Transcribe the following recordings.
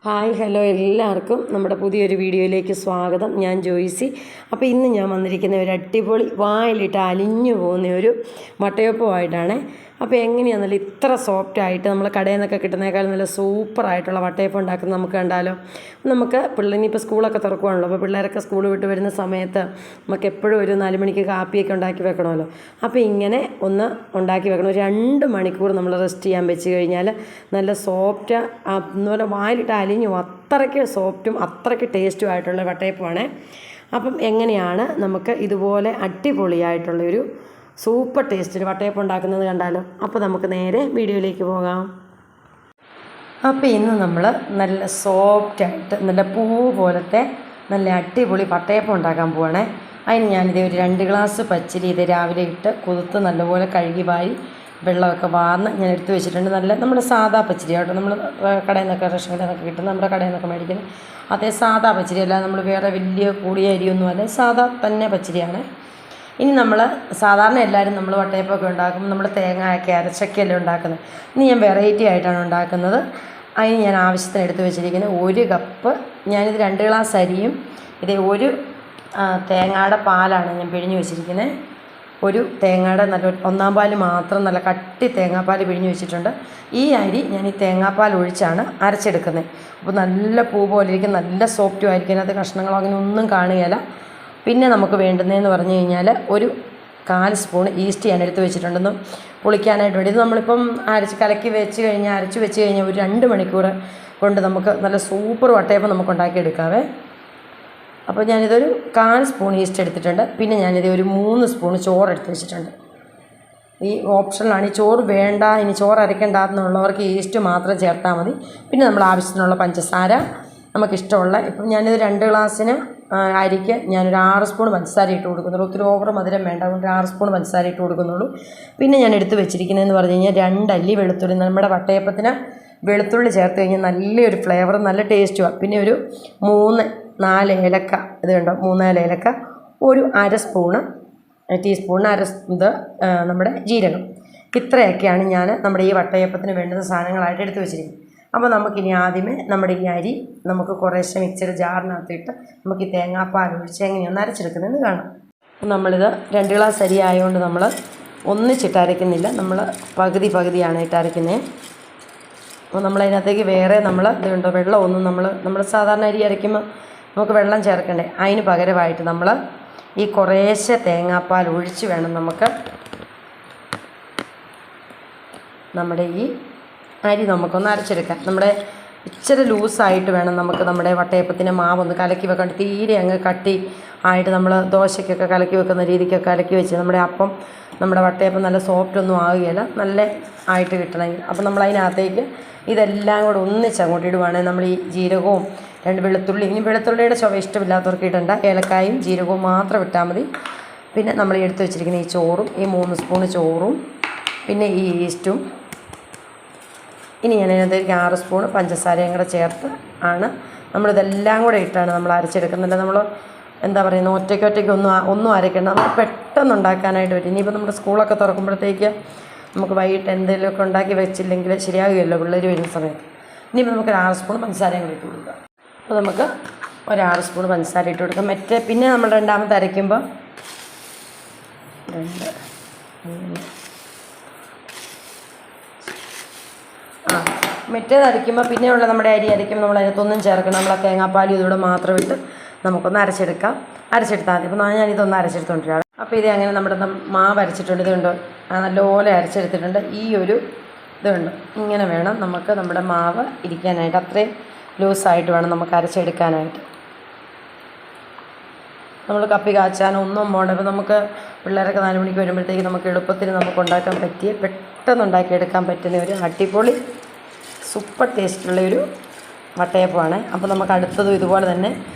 Hi hello എല്ലാവർക്കും നമ്മുടെ പുതിയൊരു വീഡിയോയിലേക്ക് സ്വാഗതം. ഞാൻ ജോയ്സി. അപ്പോൾ ഇന്ന് ഞാൻ വന്നിരിക്കുന്ന ഒരു അടിപൊളി വായിലിട്ട് അലിഞ്ഞു പോകുന്ന ഒരു വട്ടയപ്പമായിട്ടാണ്. അപ്പോൾ എങ്ങനെയാണെന്നല്ല ഇത്ര സോഫ്റ്റായിട്ട് നമ്മൾ കടയിൽ നിന്നൊക്കെ കിട്ടുന്നതിനേക്കാളും നല്ല സൂപ്പറായിട്ടുള്ള വട്ടയപ്പം ഉണ്ടാക്കുന്നത് നമുക്ക് കണ്ടാലോ. നമുക്ക് ഇനിയിപ്പോൾ സ്കൂളൊക്കെ തുറക്കുവാണല്ലോ. അപ്പോൾ പിള്ളേരൊക്കെ സ്കൂൾ വിട്ട് വരുന്ന സമയത്ത് നമുക്ക് എപ്പോഴും ഒരു 4 മണിക്ക് കാപ്പിയൊക്കെ ഉണ്ടാക്കി വെക്കണമല്ലോ. അപ്പോൾ ഇങ്ങനെ ഒന്ന് ഉണ്ടാക്കി വെക്കണം. ഒരു 2 മണിക്കൂർ നമ്മൾ റെസ്റ്റ് ചെയ്യാൻ വെച്ച് കഴിഞ്ഞാൽ നല്ല സോഫ്റ്റ് എന്ന് പറഞ്ഞാൽ വായിലിട്ട് അലിഞ്ഞു അത്രയ്ക്ക് സോഫ്റ്റും അത്രയ്ക്ക് ടേസ്റ്റും ആയിട്ടുള്ള വട്ടയപ്പമാണ്. അപ്പം എങ്ങനെയാണ് നമുക്ക് ഇതുപോലെ അടിപൊളിയായിട്ടുള്ളൊരു സൂപ്പർ ടേസ്റ്റിൽ വട്ടയപ്പം ഉണ്ടാക്കുന്നത് കണ്ടാലോ. അപ്പോൾ നമുക്ക് നേരെ വീഡിയോയിലേക്ക് പോകാം. അപ്പോൾ ഇന്ന് നമ്മൾ നല്ല സോഫ്റ്റായിട്ട് നല്ല പൂ പോലത്തെ നല്ല അടിപൊളി വട്ടയപ്പം ഉണ്ടാക്കാൻ പോവാണേ. അതിന് ഞാനിത് ഒരു 2 ഗ്ലാസ് പച്ചരി ഇത് രാവിലെ ഇട്ട് കുതിർത്ത് നല്ലപോലെ കഴുകി വാരി വെള്ളമൊക്കെ വാർന്ന് ഞാൻ എടുത്ത് വെച്ചിട്ടുണ്ട്. നല്ല നമ്മുടെ സാധാ പച്ചരി കേട്ടോ, നമ്മൾ കടയിൽ നിന്നൊക്കെ റേഷൻ കടയിൽ നിന്നൊക്കെ കിട്ടുന്ന നമ്മുടെ കടയിൽ നിന്നൊക്കെ മേടിക്കുന്നത് അതേ സാധാ പച്ചരി അല്ല, നമ്മൾ വേറെ വലിയ കൂടിയ അരിയൊന്നും അല്ല, സാധാ തന്നെ പച്ചരിയാണ്. ഇനി നമ്മൾ സാധാരണ എല്ലാവരും നമ്മൾ വട്ടയപ്പമൊക്കെ ഉണ്ടാക്കുമ്പോൾ നമ്മൾ തേങ്ങയൊക്കെ അരച്ചൊക്കെയല്ലേ ഉണ്ടാക്കുന്നത്. ഇനി ഞാൻ വെറൈറ്റി ആയിട്ടാണ് ഉണ്ടാക്കുന്നത്. അതിന് ഞാൻ ആവശ്യത്തിന് എടുത്ത് വെച്ചിരിക്കുന്നത് 1 കപ്പ്, ഞാനിത് 2 ഗ്ലാസ് അരിയും ഇത് 1 തേങ്ങയുടെ പാലാണ് ഞാൻ പിഴിഞ്ഞ് വെച്ചിരിക്കുന്നത്. 1 തേങ്ങയുടെ നല്ല 1-ാം പാൽ മാത്രം നല്ല കട്ടി തേങ്ങാപ്പാൽ പിഴിഞ്ഞ് വെച്ചിട്ടുണ്ട്. ഈ അരി ഞാൻ ഈ തേങ്ങാപ്പാൽ ഒഴിച്ചാണ് അരച്ചെടുക്കുന്നത്. അപ്പോൾ നല്ല പൂ പോലെ ഇരിക്കും, നല്ല സോഫ്റ്റും ആയിരിക്കും, അതിനകത്ത് കഷ്ണങ്ങളോ അങ്ങനെ ഒന്നും കാണുകയില്ല. പിന്നെ നമുക്ക് വേണ്ടുന്നതെന്ന് പറഞ്ഞു കഴിഞ്ഞാൽ ഒരു 1/4 സ്പൂൺ ഈസ്റ്റ് ഞാൻ എടുത്ത് വെച്ചിട്ടുണ്ടെന്നും പുളിക്കാനായിട്ട് വേണ്ടി. ഇത് നമ്മളിപ്പം കലക്കി വെച്ച് കഴിഞ്ഞാൽ ഒരു 2 മണിക്കൂർ കൊണ്ട് നമുക്ക് നല്ല സൂപ്പർ വട്ടയപ്പം നമുക്ക് ഉണ്ടാക്കിയെടുക്കാവേ. അപ്പോൾ ഞാനിതൊരു 1/4 സ്പൂൺ ഈസ്റ്റ് എടുത്തിട്ടുണ്ട്. പിന്നെ ഞാനിത് ഒരു 3 സ്പൂൺ ചോറ് എടുത്ത് വെച്ചിട്ടുണ്ട്. ഈ ഓപ്ഷനിലാണ്. ഈ ചോറ് വേണ്ട, ഇനി ചോറ് അരയ്ക്കേണ്ട എന്നുള്ളവർക്ക് ഈസ്റ്റ് മാത്രം ചേർത്താൽ മതി. പിന്നെ നമ്മൾ ആവശ്യത്തിനുള്ള പഞ്ചസാര നമുക്കിഷ്ടമുള്ള, ഇപ്പം ഞാനിത് 2 ഗ്ലാസ്സിന് അരിക്ക് ഞാനൊരു 6 സ്പൂൺ പഞ്ചസാര ഇട്ട് കൊടുക്കുന്നുള്ളൂ. ഒത്തിരി ഓവർ മധുരം വേണ്ട, അതുകൊണ്ട് 6 സ്പൂൺ പഞ്ചസാര ഇട്ട് കൊടുക്കുന്നുള്ളൂ. പിന്നെ ഞാൻ എടുത്ത് വെച്ചിരിക്കുന്നതെന്ന് പറഞ്ഞു കഴിഞ്ഞാൽ 2 അല്ലി വെളുത്തുള്ളി. നമ്മുടെ വട്ടയപ്പത്തിന് വെളുത്തുള്ളി ചേർത്ത് കഴിഞ്ഞാൽ നല്ലൊരു ഫ്ലേവറും നല്ല ടേസ്റ്റുമാണ്. പിന്നെ ഒരു 3-4 ഏലക്ക, ഇത് കണ്ടോ, 3-4 ഏലക്ക, ഒരു 1/2 ടീസ്പൂണിന് ഇത് നമ്മുടെ ജീരകം. ഇത്രയൊക്കെയാണ് ഞാൻ നമ്മുടെ ഈ വട്ടയപ്പത്തിന് വേണ്ടുന്ന സാധനങ്ങളായിട്ട് എടുത്ത് വെച്ചിരിക്കുന്നത്. അപ്പോൾ നമുക്കിനി ആദ്യമേ നമ്മുടെ ഈ അരി നമുക്ക് കുറേശ്ശെ മിക്സിയുടെ ജാറിനകത്തിട്ട് നമുക്ക് ഈ തേങ്ങാപ്പാൽ ഒഴിച്ച് എങ്ങനെയൊന്ന് അരച്ചെടുക്കുന്നതെന്ന് കാണാം. നമ്മളിത് 2 ഗ്ലാസ് അരി ആയതുകൊണ്ട് നമ്മൾ ഒന്നിച്ചിട്ട് അരയ്ക്കുന്നില്ല, നമ്മൾ പകുതിയാണ് ഇട്ട് അരയ്ക്കുന്നത്. അപ്പോൾ നമ്മളതിനകത്തേക്ക് വേറെ ഇതുണ്ടോ വെള്ളമൊന്നും നമ്മൾ സാധാരണ അരി അരയ്ക്കുമ്പോൾ നമുക്ക് വെള്ളം ചേർക്കണ്ടേ, അതിന് പകരമായിട്ട് നമ്മൾ ഈ കുറേശ്ശെ തേങ്ങാപ്പാൽ ഒഴിച്ച് വേണം നമുക്ക് നമ്മുടെ ഈ അരി നമുക്കൊന്ന് അരച്ചെടുക്കാം. നമ്മുടെ ഇച്ചിരി ലൂസായിട്ട് വേണം നമുക്ക് നമ്മുടെ വട്ടയപ്പത്തിൻ്റെ മാവൊന്ന് കലക്കി വെക്കാൻ. തീരെ അങ്ങ് കട്ടി ആയിട്ട് നമ്മൾ ദോശയ്ക്കൊക്കെ കലക്കി വെക്കുന്ന രീതിക്കൊക്കെ കലക്കി വെച്ച് നമ്മുടെ നമ്മുടെ വട്ടയപ്പം നല്ല സോഫ്റ്റ് ഒന്നും ആകുകയില്ല, നല്ല ആയിട്ട് കിട്ടണമെങ്കിൽ. അപ്പം നമ്മളതിനകത്തേക്ക് ഇതെല്ലാം കൂടെ ഒന്നിച്ച് അങ്ങോട്ട് ഇടുവാണെങ്കിൽ നമ്മൾ ഈ ജീരകവും 2 വെളുത്തുള്ളി, ഇനി വെളുത്തുള്ളിയുടെ ചുവ ഇഷ്ടമില്ലാത്തവർക്ക് ഇടണ്ട, ഏലക്കായും ജീരകവും മാത്രം ഇട്ടാൽ മതി. പിന്നെ നമ്മൾ എടുത്ത് വെച്ചിരിക്കുന്ന ഈ ചോറും, ഈ 3 സ്പൂൺ ചോറും, പിന്നെ ഈ ഈസ്റ്റും, ഇനി ഞാൻ അതിനകത്തേക്ക് 6 സ്പൂൺ പഞ്ചസാരയും കൂടെ ചേർത്ത് ആണ് നമ്മളിതെല്ലാം കൂടെ ഇട്ടാണ് നമ്മൾ അരച്ചെടുക്കുന്നില്ല. നമ്മൾ എന്താ പറയുന്നത്, ഒറ്റയ്ക്ക് ഒന്നും അരയ്ക്കേണ്ട, നമുക്ക് പെട്ടെന്ന് ഉണ്ടാക്കാനായിട്ട് പറ്റും. ഇനിയിപ്പോൾ നമ്മുടെ സ്കൂളൊക്കെ തുറക്കുമ്പോഴത്തേക്ക് നമുക്ക് വൈകിട്ട് എന്തെങ്കിലുമൊക്കെ ഉണ്ടാക്കി വെച്ചില്ലെങ്കിൽ ശരിയാകുകയല്ലോ പിള്ളേർ വരുന്ന സമയത്ത്. ഇനിയിപ്പോൾ നമുക്ക് 6 സ്പൂൺ പഞ്ചസാരയും കൂടി ഇട്ട് കൊടുക്കാം. അപ്പോൾ നമുക്ക് 6 സ്പൂൺ പഞ്ചസാര ഇട്ട് കൊടുക്കാം. പിന്നെ നമ്മൾ രണ്ടാമത്തെ അരയ്ക്കുമ്പോൾ 2, 3 മറ്റേത് അരയ്ക്കുമ്പോൾ പിന്നെയുള്ള നമ്മുടെ അരി അരയ്ക്കുമ്പോൾ നമ്മൾ അതിനകത്തൊന്നും ചേർക്കണം. നമ്മൾ ആ തേങ്ങാപ്പാലും ഇതുകൂടെ മാത്രം ഇട്ട് നമുക്കൊന്ന് അരച്ചെടുത്താൽ മതി. അപ്പോൾ ഞാനിതൊന്ന് അരച്ചെടുത്തോണ്ടിരിക്കുകയാണ്. അപ്പോൾ ഇത് അങ്ങനെ നമ്മുടെ മാവ് അരച്ചിട്ടുണ്ട്. ഇതുണ്ടോ, നല്ലപോലെ അരച്ചെടുത്തിട്ടുണ്ട്. ഈ ഒരു ഇതുണ്ട്, ഇങ്ങനെ വേണം നമുക്ക് നമ്മുടെ മാവ് ഇരിക്കാനായിട്ട്, അത്രയും ലൂസായിട്ട് വേണം നമുക്ക് അരച്ചെടുക്കാനായിട്ട്. നമ്മൾ കപ്പി കാച്ചാനോ ഒന്നും പോകണ്ട. ഇപ്പോൾ നമുക്ക് പിള്ളേരൊക്കെ 4 മണിക്ക് വരുമ്പോഴത്തേക്ക് നമുക്ക് എളുപ്പത്തിന് നമുക്ക് ഉണ്ടാക്കാൻ പറ്റിയ, പെട്ടെന്ന് ഉണ്ടാക്കിയെടുക്കാൻ പറ്റുന്ന ഒരു അടിപൊളി സൂപ്പർ ടേസ്റ്റുള്ളൊരു വട്ടയപ്പമാണ്. അപ്പോൾ നമുക്ക് അടുത്തതും ഇതുപോലെ തന്നെ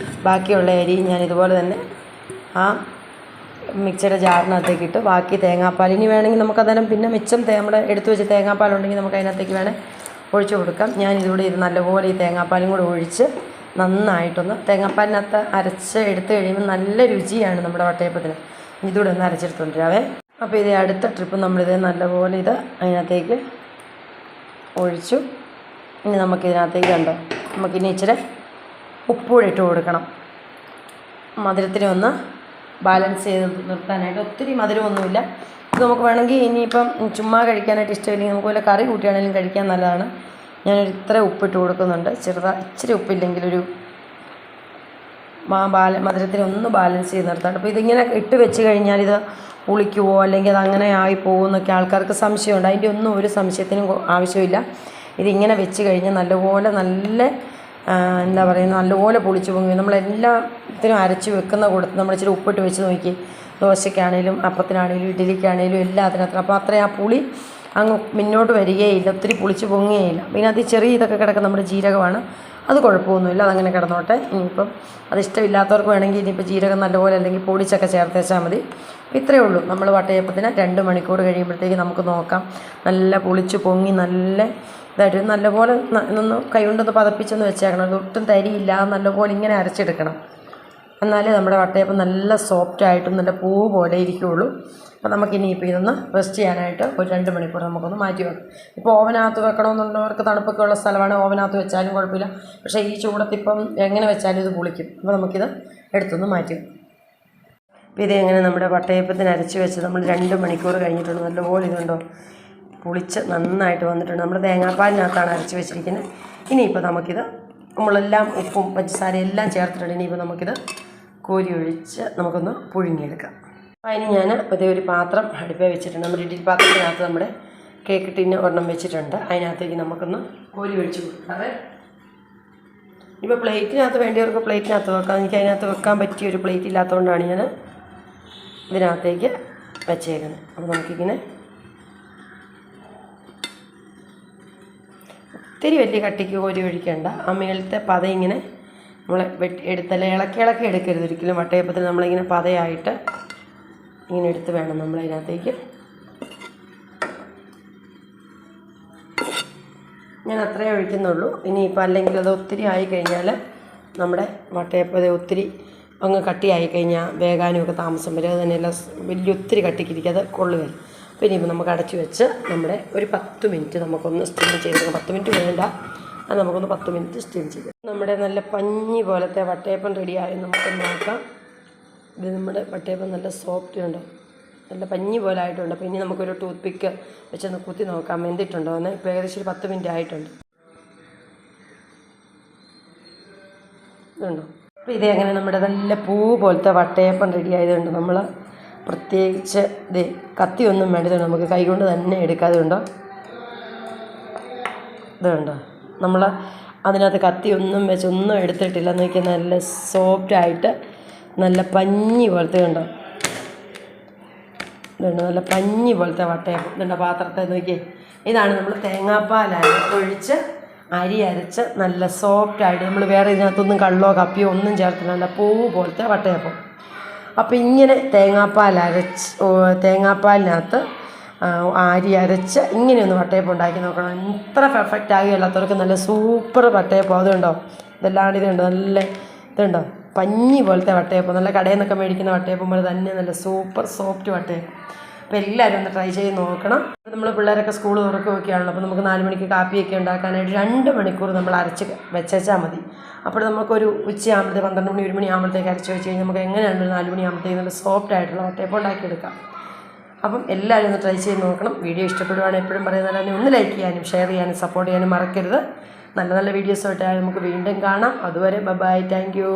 ബാക്കിയുള്ള അരി ഞാൻ ഇതുപോലെ തന്നെ ആ മിക്സിയുടെ ജാറിനകത്തേക്ക് ഇട്ട് ബാക്കി തേങ്ങാപ്പാൽ, ഇനി വേണമെങ്കിൽ നമുക്കതിനും പിന്നെ മിച്ചം നമ്മുടെ എടുത്തു വെച്ച് തേങ്ങാപ്പാലുണ്ടെങ്കിൽ നമുക്ക് അതിനകത്തേക്ക് വേണേൽ ഒഴിച്ച് കൊടുക്കാം. ഞാനിതിലൂടെ ഇത് നല്ലപോലെ ഈ തേങ്ങാപ്പാലും കൂടെ ഒഴിച്ച് നന്നായിട്ടൊന്ന് തേങ്ങാപ്പാലിനകത്ത് അരച്ച് എടുത്ത് കഴിയുമ്പോൾ നല്ല രുചിയാണ് നമ്മുടെ വട്ടയപ്പത്തിന്. ഇതുകൂടെ ഒന്ന് അരച്ചെടുത്തോണ്ടിരാവേ. അപ്പോൾ ഇത് അടുത്ത ട്രിപ്പ് നമ്മളിത് നല്ലപോലെ അതിനകത്തേക്ക് ഒഴിച്ചു. ഇനി നമുക്കിതിനകത്തേക്ക് കണ്ടോ നമുക്കിനി ഇച്ചിരി ഉപ്പൂടെ ഇട്ട് കൊടുക്കണം. മധുരത്തിനെ ഒന്ന് ബാലൻസ് ചെയ്ത് നിർത്താനായിട്ട്. ഒത്തിരി മധുരമൊന്നുമില്ല. ഇത് നമുക്ക് വേണമെങ്കിൽ ഇനിയിപ്പം ചുമ്മാ കഴിക്കാനായിട്ട് ഇഷ്ടമില്ലെങ്കിൽ നമുക്ക് വല്ല കറി കൂട്ടിയാണെങ്കിലും കഴിക്കാൻ നല്ലതാണ്. ഞാനൊരു ഇത്ര ഉപ്പിട്ട് കൊടുക്കുന്നുണ്ട്. ഇച്ചിരി ഉപ്പില്ലെങ്കിലൊരു മധുരത്തിന് ഒന്ന് ബാലൻസ് ചെയ്ത് നിർത്താണ്ട്. അപ്പോൾ ഇതിങ്ങനെ ഇട്ട് വെച്ച് കഴിഞ്ഞാൽ ഇത് പുളിക്കുവോ അല്ലെങ്കിൽ അത് അങ്ങനെ ആയി പോകുമെന്നൊക്കെ ആൾക്കാർക്ക് സംശയമുണ്ട്. അതിൻ്റെ ഒന്നും ഒരു സംശയത്തിനും ആവശ്യമില്ല. ഇതിങ്ങനെ വെച്ച് കഴിഞ്ഞാൽ നല്ലപോലെ എന്താ പറയുക, നല്ലപോലെ പുളിച്ച് പൊങ്ങി. നമ്മളെല്ലാത്തിനും അരച്ച് വെക്കുന്ന കൂടത്ത് നമ്മൾ ഇച്ചിരി ഉപ്പിട്ട് വെച്ച് നോക്കി, ദോശയ്ക്കാണേലും അപ്പത്തിനാണേലും ഇഡ്ഡലിക്കാണേലും എല്ലാത്തിനകത്തും. അപ്പോൾ അത്രയും ആ പുളി അങ്ങ് മുന്നോട്ട് വരികയില്ല, ഒത്തിരി പുളിച്ച് പൊങ്ങുകയില്ല. പിന്നെ അത് ചെറിയ ഇതൊക്കെ കിടക്കുന്ന നമ്മുടെ ജീരകമാണ്, അത് കുഴപ്പമൊന്നുമില്ല, അതങ്ങനെ കിടന്നോട്ടെ. ഇനിയിപ്പം അതിഷ്ടമില്ലാത്തവർക്ക് വേണമെങ്കിൽ ഇനിയിപ്പോൾ ജീരകം നല്ലപോലെ അല്ലെങ്കിൽ പൊടിച്ചൊക്കെ ചേർത്ത് വെച്ചാൽ മതി. ഇത്രയേ ഉള്ളൂ. നമ്മൾ വട്ടയപ്പത്തിന് 2 മണിക്കൂർ കഴിയുമ്പോഴത്തേക്ക് നമുക്ക് നോക്കാം. നല്ല പുളിച്ച് പൊങ്ങി നല്ല ഇതായിട്ട് നല്ലപോലെ ഒന്ന് കൈകൊണ്ടൊന്ന് പതപ്പിച്ചൊന്ന് വെച്ചേക്കണം. അതൊട്ടും തരിയില്ല, നല്ലപോലെ ഇങ്ങനെ അരച്ചെടുക്കണം. എന്നാലേ നമ്മുടെ വട്ടയപ്പം നല്ല സോഫ്റ്റായിട്ടും നല്ല പൂ പോലെ ഇരിക്കുകയുള്ളൂ. അപ്പോൾ നമുക്കിനിയിപ്പോൾ ഇതൊന്ന് റെസ്റ്റ് ചെയ്യാനായിട്ട് ഒരു 2 മണിക്കൂർ നമുക്കൊന്ന് മാറ്റി വെക്കാം. ഇപ്പോൾ ഓവനകത്ത് വെക്കണമെന്നുള്ളവർക്ക് തണുപ്പൊക്കെ ഉള്ള സ്ഥലമാണ്, ഓവനകത്ത് വെച്ചാലും കുഴപ്പമില്ല. പക്ഷേ ഈ ചൂടത്തിപ്പം എങ്ങനെ വെച്ചാലും ഇത് പുളിക്കും. അപ്പോൾ നമുക്കിത് എടുത്തൊന്ന് മാറ്റി വെക്കാം. അപ്പോൾ ഇതെങ്ങനെ നമ്മുടെ വട്ടയപ്പത്തിന് അരച്ച് വെച്ച് നമ്മൾ 2 മണിക്കൂർ കഴിഞ്ഞിട്ടുണ്ട്. നല്ലപോലെ ഇതുണ്ടോ പുളിച്ച് നന്നായിട്ട് വന്നിട്ടുണ്ട്. നമ്മൾ തേങ്ങാപ്പാലിനകത്താണ് അരച്ച് വെച്ചിരിക്കുന്നത്. ഇനിയിപ്പോൾ നമുക്കിത് നമ്മളെല്ലാം ഉപ്പും പഞ്ചസാരയും എല്ലാം ചേർത്തിട്ടുണ്ട്. ഇനിയിപ്പോൾ നമുക്കിത് കോരി ഒഴിച്ച് നമുക്കൊന്ന് പുഴുങ്ങിയെടുക്കാം. അതിന് ഞാൻ അതേ ഒരു പാത്രം അടുപ്പേ വെച്ചിട്ടുണ്ട്. നമ്മുടെ ഇഡ്ഡലി പാത്രത്തിനകത്ത് നമ്മുടെ കേക്ക് ടിന്ന് ഒരെണ്ണം വെച്ചിട്ടുണ്ട്. അതിനകത്തേക്ക് നമുക്കൊന്ന് കോരി ഒഴിച്ച് കൊടുക്കാതെ. ഇപ്പോൾ പ്ലേറ്റിനകത്ത് വേണ്ടിയവർക്ക് പ്ലേറ്റിനകത്ത് വെക്കാം. എനിക്ക് അതിനകത്ത് വെക്കാൻ പറ്റിയൊരു പ്ലേറ്റ് ഇല്ലാത്തതുകൊണ്ടാണ് ഞാൻ ഇതിനകത്തേക്ക് വെച്ചേക്കുന്നത്. അപ്പോൾ നമുക്കിങ്ങനെ ഒത്തിരി വലിയ കട്ടിക്ക് കോരി ഒഴിക്കേണ്ട. ആ മേളത്തെ പത ഇങ്ങനെ നമ്മളെ എടുത്തല്ല ഇളക്കി എടുക്കരുത് ഒരിക്കലും. വട്ടയപ്പത്തിന് നമ്മളിങ്ങനെ പതയായിട്ട് ഇങ്ങനെ എടുത്ത് വേണം നമ്മളതിനകത്തേക്ക്. ഞാൻ അത്രയേ ഒഴിക്കുന്നുള്ളൂ. ഇനിയിപ്പോൾ അല്ലെങ്കിൽ അത് ഒത്തിരി ആയിക്കഴിഞ്ഞാൽ നമ്മുടെ വട്ടയപ്പം ഒത്തിരി അങ്ങ് കട്ടിയായി കഴിഞ്ഞാൽ വേകാനും ഒക്കെ താമസം വരും. അത് തന്നെയല്ല വലിയ ഒത്തിരി കട്ടിക്കിരിക്കും, അത് കൊള്ളുകയില്ല. അപ്പോൾ ഇനിയിപ്പോൾ നമുക്ക് അടച്ചു വെച്ച് നമ്മുടെ ഒരു 10 മിനിറ്റ് നമുക്കൊന്ന് സ്റ്റീം ചെയ്തെടുക്കാം. 10 മിനിറ്റ് വേണ്ട, അത് നമുക്കൊന്ന് 10 മിനിറ്റ് സ്റ്റീം ചെയ്ത്. നമ്മുടെ നല്ല പഞ്ഞി പോലത്തെ വട്ടയപ്പം റെഡിയായി നമുക്ക് നോക്കാം. ഇത് നമ്മുടെ വട്ടയപ്പം നല്ല സോഫ്റ്റ് ഉണ്ടോ, നല്ല പഞ്ഞി പോലെ ആയിട്ടുണ്ട്. അപ്പോൾ ഇനി നമുക്കൊരു ടൂത്ത് പിക്ക് വെച്ചൊന്ന് കുത്തി നോക്കാം വെന്തിട്ടുണ്ടോ എന്ന്. ഇപ്പോൾ ഏകദേശം ഒരു 10 മിനിറ്റ് ആയിട്ടുണ്ട്. ഇതുണ്ടോ. അപ്പോൾ ഇതെങ്ങനെ നമ്മുടെ നല്ല പൂ പോലത്തെ വട്ടയപ്പം റെഡി ആയതുകൊണ്ട് നമ്മൾ പ്രത്യേകിച്ച് ഇത് കത്തിയൊന്നും വേണ്ടതുണ്ട്, നമുക്ക് കൈകൊണ്ട് തന്നെ എടുക്കാതുണ്ടോ. ഇതുണ്ടോ, നമ്മൾ അതിനകത്ത് കത്തിയൊന്നും വെച്ച് ഒന്നും എടുത്തിട്ടില്ല. നോക്കിയാൽ നല്ല സോഫ്റ്റായിട്ട് നല്ല പഞ്ഞി പോലത്തെ ഉണ്ടോ. ഇതുണ്ട് നല്ല പഞ്ഞി പോലത്തെ വട്ടയപ്പം. ഇതുണ്ട് പാത്രത്തെ നോക്കിയേ. ഇതാണ് നമ്മൾ തേങ്ങാപ്പാലായി ഒഴിച്ച് അരി അരച്ച് നല്ല സോഫ്റ്റായിട്ട് നമ്മൾ വേറെ ഇതിനകത്തൊന്നും കള്ളോ കപ്പിയോ ഒന്നും ചേർത്തില്ല, നല്ല പൂ പോലത്തെ വട്ടയപ്പം. അപ്പോൾ ഇങ്ങനെ തേങ്ങാപ്പാലിനകത്ത് അരി അരച്ച് ഇങ്ങനെയൊന്ന് വട്ടയപ്പം ഉണ്ടാക്കി നോക്കണം. ഇത്ര പെർഫെക്റ്റ് ആകുകയല്ലാത്തവർക്ക് നല്ല സൂപ്പർ വട്ടയപ്പം. അതുണ്ടോ, ഇതെല്ലാം ഇതുണ്ടോ, നല്ല ഇതുണ്ടോ പഞ്ഞി പോലത്തെ വട്ടയപ്പം. നല്ല കടയിൽ നിന്നൊക്കെ മേടിക്കുന്ന വട്ടയപ്പം പോലെ തന്നെ നല്ല സൂപ്പർ സോഫ്റ്റ് വട്ടയപ്പം. അപ്പോൾ എല്ലാവരും ഒന്ന് ട്രൈ ചെയ്ത് നോക്കണം. നമ്മൾ പിള്ളേരൊക്കെ സ്കൂൾ തുറക്കുകയൊക്കെയാണല്ലോ. അപ്പോൾ നമുക്ക് 4 മണിക്ക് കാപ്പിയൊക്കെ ഉണ്ടാക്കാനായിട്ട് 2 മണിക്കൂർ നമ്മൾ അരച്ച് വെച്ചാൽ മതി. അപ്പോൾ നമുക്കൊരു ഉച്ചയാകുമ്പോഴത്തേക്ക് 12 മണി 1 മണി ആകുമ്പോഴത്തേക്ക് അരച്ച് വെച്ച് കഴിഞ്ഞാൽ നമുക്ക് എങ്ങനെയാണ് 4 മണി ആകുമ്പോഴത്തേക്ക് നല്ല സോഫ്റ്റ് ആയിട്ടുള്ള വട്ടയപ്പം ഉണ്ടാക്കിയെടുക്കാം. അപ്പം എല്ലാവരും ഒന്ന് ട്രൈ ചെയ്ത് നോക്കണം. വീഡിയോ ഇഷ്ടപ്പെടുവാണെങ്കിൽ എപ്പോഴും പറയുന്നതല്ല, ഒന്ന് ലൈക്ക് ചെയ്യാനും ഷെയർ ചെയ്യാനും സപ്പോർട്ട് ചെയ്യാനും മറക്കരുത്. നല്ല നല്ല വീഡിയോസായിട്ട് നമുക്ക് വീണ്ടും കാണാം. അതുവരെ ബൈ, താങ്ക് യു.